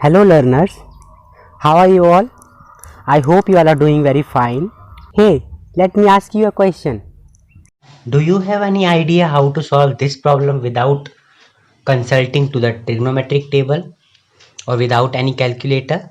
Hello learners, how are you all? I hope you all are doing very fine. Hey, let me ask you a question. Do you have any idea how to solve this problem without consulting to the trigonometric table or without any calculator?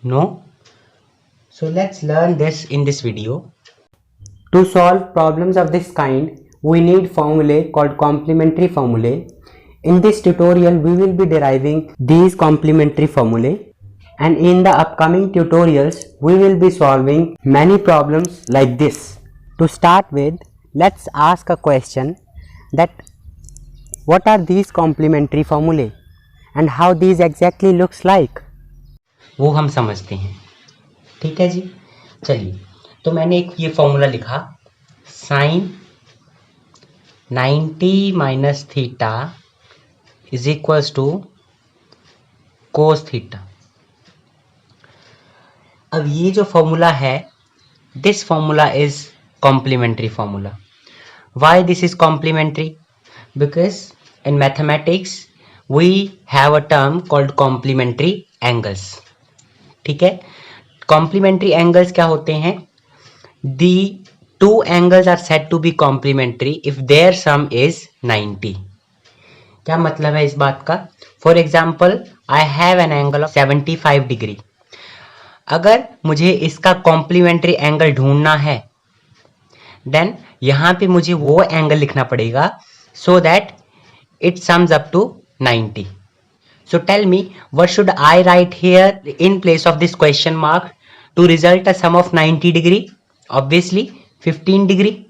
No? So let's learn this in this video. To solve problems of this kind, we need formulae called complementary formulae. In this tutorial, we will be deriving these complementary formulae, and in the upcoming tutorials, we will be solving many problems like this. To start with, let's ask a question that what are these complementary formulae and how these exactly looks like. वो हम समझते हैं. ठीक है जी. चलिए, तो मैंने एक ये फॉर्मूला लिखा, sine 90 minus theta is equals to cos theta. अब ये जो फॉर्मूला है, this formula is complementary formula. Why this is complementary? Because in mathematics we have a term called complementary angles. ठीक है. Complementary angles क्या होते हैं? The two angles are said to be complementary if their sum is 90. क्या मतलब है इस बात का? For example, I have an angle of 75 degree. अगर मुझे इसका कॉम्प्लीमेंट्री एंगल ढूंढना है, देन यहां पे मुझे वो एंगल लिखना पड़ेगा so that it sums up to 90. So tell me, what should I write here in place of this question mark to result a sum of 90 degree? Obviously 15 degree.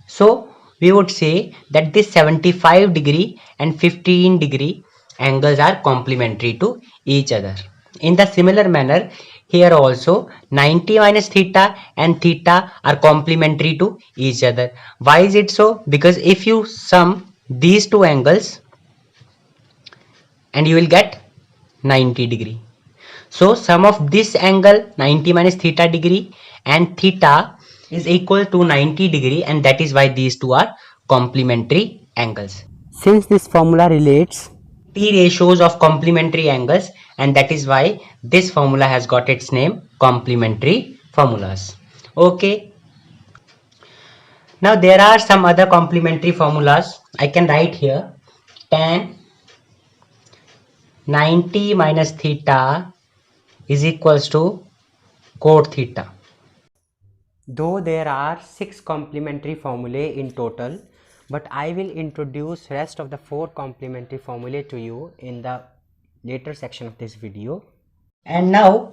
So we would say that this 75 degree and 15 degree angles are complementary to each other. In the similar manner, here also 90 minus theta and theta are complementary to each other. Why is it so? Because if you sum these two angles and you will get 90 degree. So sum of this angle 90 minus theta degree and theta is equal to 90 degree, and that is why these two are complementary angles. Since this formula relates T ratios of complementary angles, and that is why this formula has got its name complementary formulas. Okay. Now there are some other complementary formulas. I can write here tan 90 minus theta is equals to cot theta. though there are 6 complementary formulae in total, but I will introduce rest of the 4 complementary formulae to you in the later section of this video. And now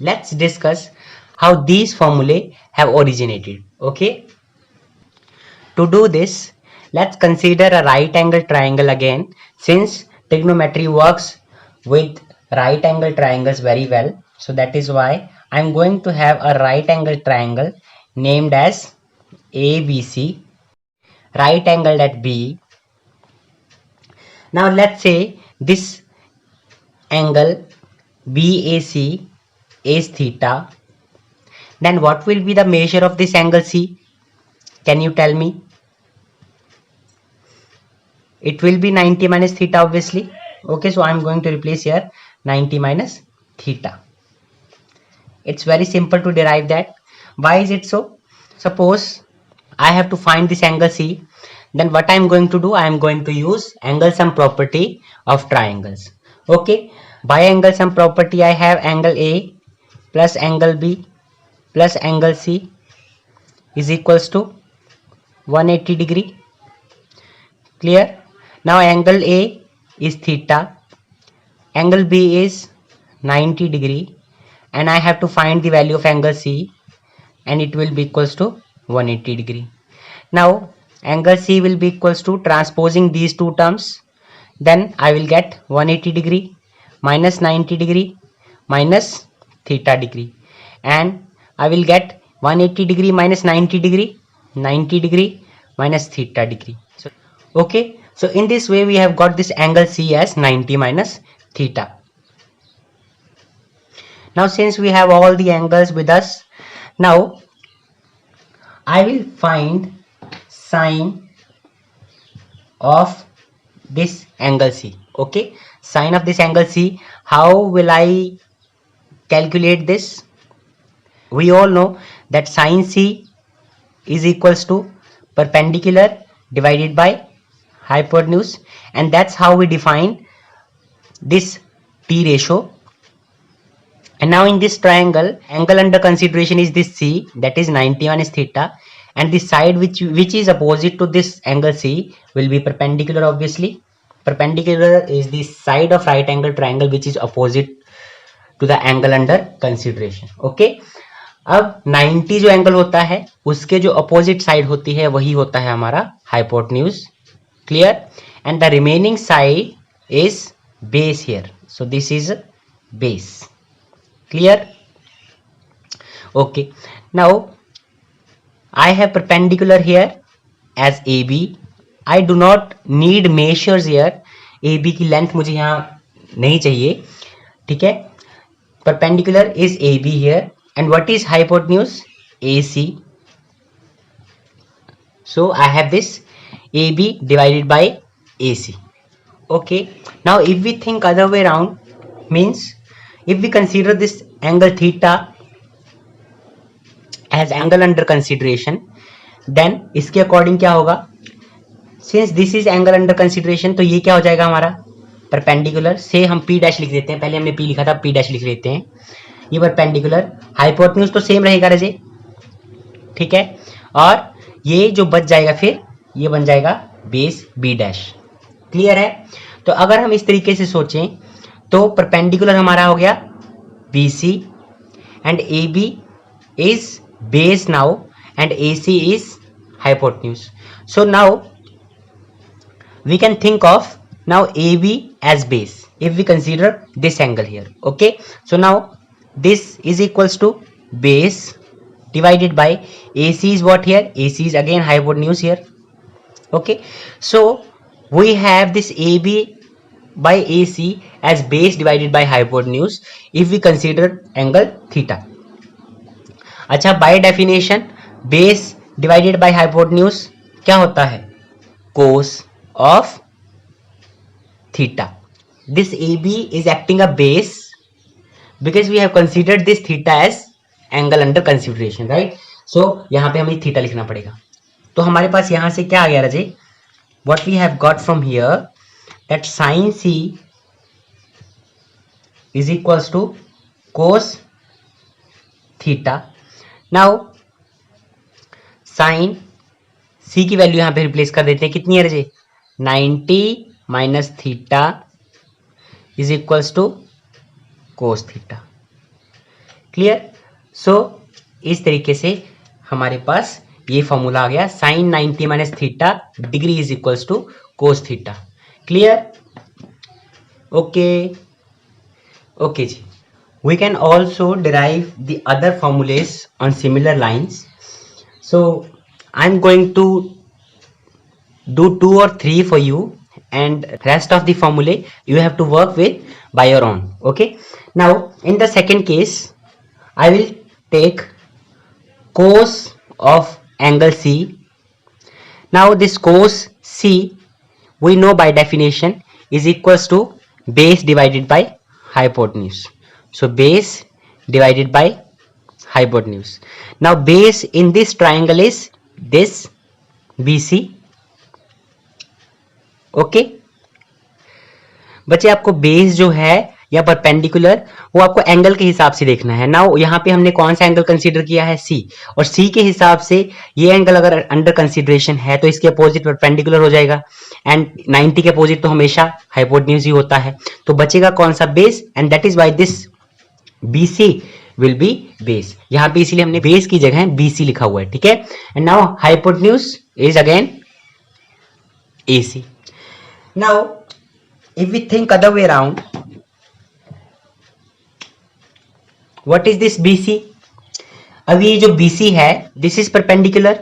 let's discuss how these formulae have originated. Okay. To do this, let's consider a right angle triangle again, since trigonometry works with right angle triangles very well. So that is why I'm going to have a right angle triangle named as ABC, right angled at B. Now let's say this angle BAC is theta. Then what will be the measure of this angle C? Can you tell me? It will be 90 minus theta, obviously. Okay, so I'm going to replace here 90 minus theta. It's very simple to derive that. Why is it so? Suppose I have to find this angle C, then what I'm going to do, I am going to use angle sum property of triangles. Okay, by angle sum property I have angle A plus angle B plus angle C is equals to 180 degree. Clear? Now angle A is theta, angle B is 90 degree, and I have to find the value of angle C, and it will be equals to 180 degree. Now angle C will be equals to transposing these two terms, then I will get 180 degree minus 90 degree minus theta degree, and I will get 180 degree minus 90 degree, 90 degree minus theta degree. So okay, so in this way we have got this angle C as 90 minus theta. Now since we have all the angles with us, now I will find sine of this angle C. Okay, sine of this angle C. How will I calculate this? We all know that sine C is equals to perpendicular divided by hypotenuse, and that's how we define this T ratio. And now in this triangle, angle under consideration is this C, that is 90 minus theta, and the side which is opposite to this angle C will be perpendicular. Obviously, perpendicular is the side of right angle triangle which is opposite to the angle under consideration. Okay, अब 90 जो angle होता है उसके जो opposite side होती है वही होता है हमारा hypotenuse. Clear? And the remaining side is base here, so this is base. Clear? Okay, now I have perpendicular here as AB. I do not need measures here. AB की length मुझे यहाँ नहीं चाहिए. ठीक है, perpendicular is AB here, and what is hypotenuse? AC. So I have this AB divided by AC. Okay, now if we think other way around, means if we consider this angle theta as angle under consideration, then इसके according क्या होगा? Since this is angle under consideration, तो ये क्या हो जाएगा हमारा perpendicular से. हम P डैश लिख देते हैं, पहले हमने P लिखा था, P डैश लिख लेते हैं. ये परपेंडिकुलर, हाइपोटेन्यूज तो सेम रहेगा रजे. ठीक है, और ये जो बच जाएगा फिर ये बन जाएगा बेस B डैश. क्लियर है? तो अगर हम इस तरीके से सोचें तो परपेंडिकुलर हमारा हो गया BC and AB is base now and AC is hypotenuse. So now we can think of now AB as base if we consider this angle here. Okay, so now this is equals to base divided by AC is what here? AC is again hypotenuse here. Okay, so we have this AB by AC as base divided by hypotenuse if we consider angle theta. अच्छा, by definition base divided by hypotenuse क्या होता है? Cos of theta. This AB is acting a base because we have considered this theta as angle under consideration, right? So यहाँ पे हमें theta लिखना पड़ेगा. तो हमारे पास यहाँ से क्या आ गया राजे? What we have got from here, that sin C is equals to cos theta. Now sin C की वैल्यू यहां पे रिप्लेस कर देते हैं. कितनी है रजे? 90 minus theta is equals to cos theta. Clear? So इस तरीके से हमारे पास ये फॉर्मूला आ गया. sin 90 minus theta degree is equals to cos theta. Clear? Okay okay जी. We can also derive the other formulas on similar lines. So I'm going to do 2 or 3 for you, and rest of the formulae you have to work with by your own. Okay, now in the second case I will take cos of angle C. Now this cos C we know by definition is equals to base divided by hypotenuse. So base divided by hypotenuse. Now base in this triangle is this BC. Okay, बच्चे आपको base जो है या perpendicular वो आपको angle के हिसाब से देखना है. नाउ यहाँ पे हमने कौन सा एंगल कंसीडर किया है? C. और C के हिसाब से ये एंगल अगर अंडर कंसीडरेशन है तो इसके अपोजिट परपेंडिकुलर हो जाएगा, एंड 90 के अपोजिट तो हमेशा हाइपोटेन्यूज ही होता है. तो बचेगा कौन सा? Base. And that is why this BC will be base. यहाँ पे इसीलिए हमने बेस की जगह BC लिखा हुआ है. ठीक है, and now hypotenuse is again AC. Now if we think other way around, what is this BC? अब ये जो BC है this is perpendicular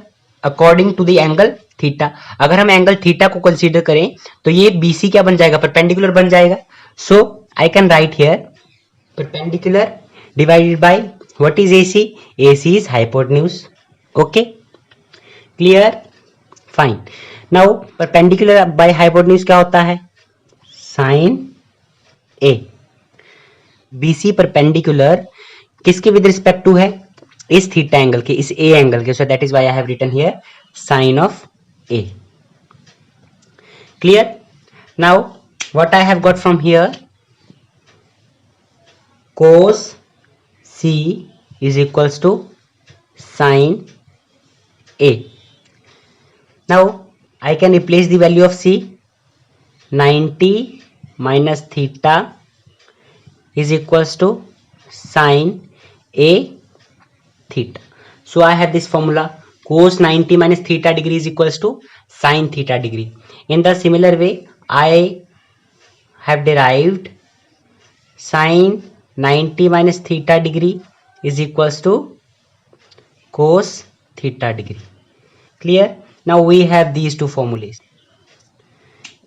according to the angle theta. अगर हम एंगल थीटा को कंसीडर करें तो ये BC क्या बन जाएगा? परपेंडिकुलर बन जाएगा. So I can write here perpendicular divided by what is AC? AC is hypotenuse. Okay, clear? Fine. Now perpendicular by hypotenuse क्या होता है? Sine A. BC परपेंडिकुलर किसके विद रिस्पेक्ट टू है? इस थीटा एंगल के, इस ए एंगल के. So that is why I have written here sine of A. Clear? Now what I have got from here, cos C is equals to sin A. Now I can replace the value of C. 90 minus theta is equals to sin A theta. So I have this formula, cos 90 minus theta degree is equals to sin theta degree. In the similar way, I have derived sin 90 minus theta degree is equals to cos theta degree. Clear? Now we have these two formulas.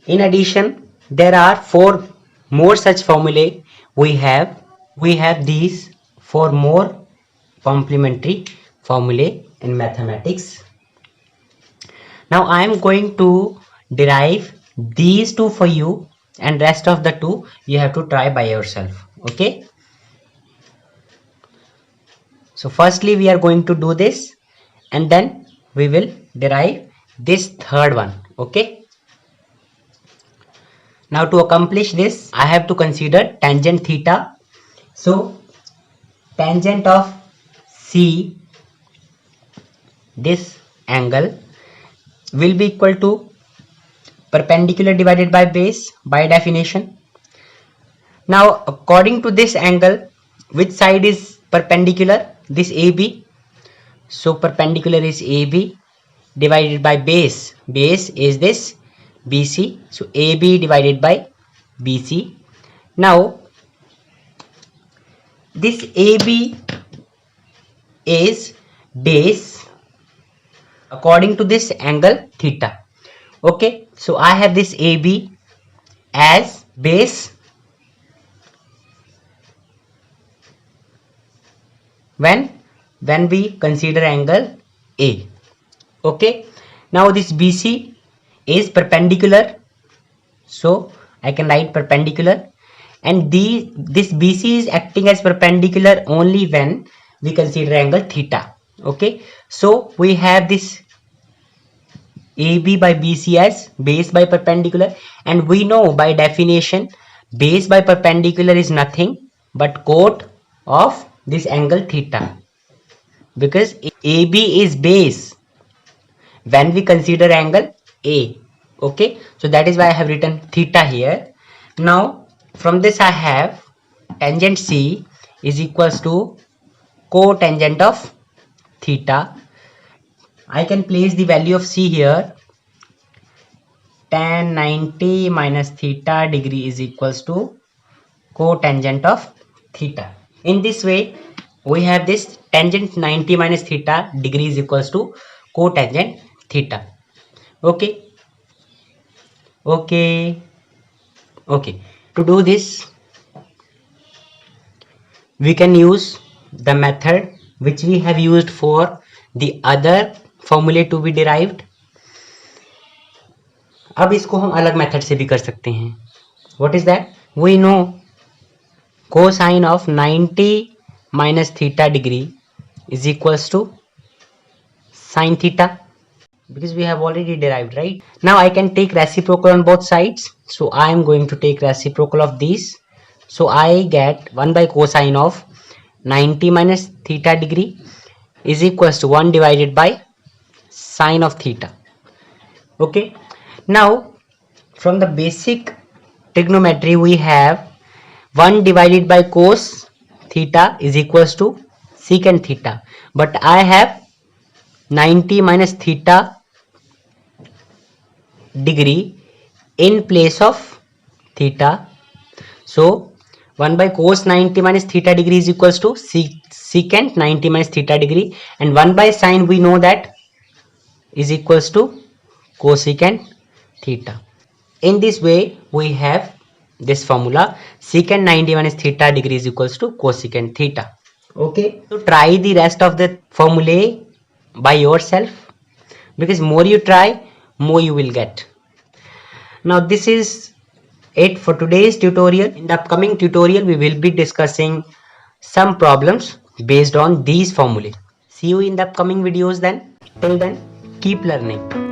In addition, there are 4 more such formulae. We have these 4 more complementary formulae in mathematics. Now I am going to derive these two for you, and rest of the two you have to try by yourself. Okay? So firstly we are going to do this, and then we will derive this third one. Okay? Now to accomplish this, I have to consider tangent theta. So tangent of C, this angle, will be equal to perpendicular divided by base by definition. Now according to this angle, which side is perpendicular? This AB. So perpendicular is AB divided by base. Base is this BC. So AB divided by BC. Now this AB is base according to this angle theta. Okay, so I have this AB as base when we consider angle A. Okay, now this BC is perpendicular, so I can write perpendicular, and this BC is acting as perpendicular only when we consider angle theta. Okay, so we have this AB by BC as base by perpendicular, and we know by definition base by perpendicular is nothing but cot of this angle theta, because AB is base when we consider angle A. Okay, so that is why I have written theta here. Now from this I have tangent C is equals to cotangent of theta. I can place the value of C here. Tan 90 minus theta degree is equals to cotangent of theta. In this way we have this tangent 90 minus theta degree is equals to cotangent theta. Okay, okay, okay. To do this, we can use the method which we have used for the other formulae to be derived. अब इसको हम अलग method से भी कर सकते हैं. What is that? We know cosine of 90 minus theta degree is equals to sin theta, because we have already derived, right? Now I can take reciprocal on both sides, so I am going to take reciprocal of these. So I get 1 by cosine of 90 minus theta degree is equals to 1 divided by sine of theta. Okay, now from the basic trigonometry we have 1 divided by cos theta is equals to secant theta, but I have 90 minus theta degree in place of theta. So 1 by cos 90 minus theta degree is equals to secant 90 minus theta degree, and 1 by sine we know that is equals to cosecant theta. In this way we have this formula, secant 90 minus theta degree is equals to cosecant theta. Okay, so try the rest of the formulae by yourself, because more you try more you will get. Now this is it for today's tutorial. In the upcoming tutorial, we will be discussing some problems based on these formulae. See you in the upcoming videos then. Till then, keep learning.